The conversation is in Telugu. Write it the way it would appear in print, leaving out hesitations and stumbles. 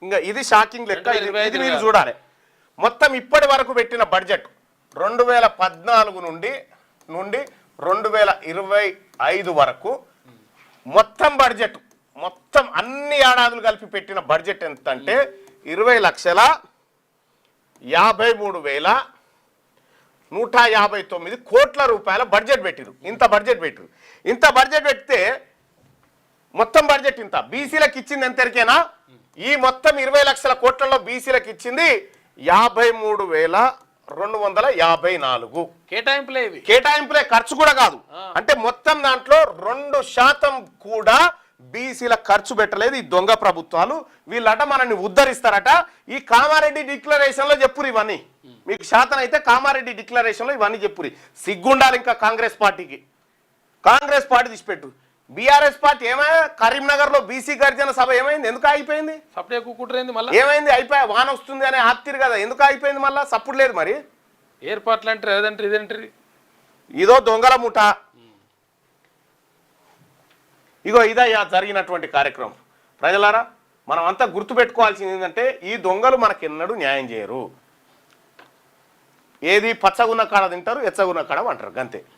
ఇంకా ఇది షాకింగ్ లెక్క. ఇది మీరు చూడాలి. మొత్తం ఇప్పటి వరకు పెట్టిన బడ్జెట్ 2014 నుండి 2025 వరకు మొత్తం బడ్జెట్, మొత్తం అన్ని ఏడాదులు కలిపి పెట్టిన బడ్జెట్ ఎంత అంటే 20,53,159 కోట్ల రూపాయల బడ్జెట్ పెట్టిరు. ఇంత బడ్జెట్ పెడితే మొత్తం బడ్జెట్ ఇంత. బీసీలకు ఇచ్చింది ఎంతరికేనా? ఈ మొత్తం 20 లక్షల కోట్లలో బీసీలకు ఇచ్చింది 53,254. కేటాయింపులే, ఖర్చు కూడా కాదు. అంటే మొత్తం దాంట్లో 2% కూడా బీసీల ఖర్చు పెట్టలేదు ఈ దొంగ ప్రభుత్వాలు. వీళ్ళట మనల్ని ఉద్ధరిస్తారట. ఈ కామారెడ్డి డిక్లరేషన్ లో చెప్పురు ఇవన్నీ. మీకు శాతం అయితే కామారెడ్డి డిక్లరేషన్ లో ఇవన్నీ చెప్పురి. సిగ్గుండాలి ఇంకా కాంగ్రెస్ పార్టీకి. కాంగ్రెస్ పార్టీ తీసిపెట్టు. బీఆర్ఎస్ పార్టీ ఏమైనా కరీంనగర్ లో బీసీ గర్జన సభ ఏమైంది? ఎందుకు ఆగిపోయింది? ఏమైంది? అయిపోయా వాన వస్తుంది అని ఆప్తిరు కదా, ఎందుకు ఆగిపోయింది? మళ్ళా సప్పుడు లేదు. మరి ఏర్పాట్లు అంటారు ఇదేంటారు? ఇదో దొంగల ముఠ. ఇగో ఇదయ్యా జరిగినటువంటి కార్యక్రమం. ప్రజలారా, మనం అంతా గుర్తుపెట్టుకోవాల్సింది ఏంటంటే ఈ దొంగలు మనకెన్నడూ న్యాయం చేయరు. ఏది పచ్చగున్న కాడ తింటారు, ఎచ్చగున్న కాడ అంటారు, అంతే.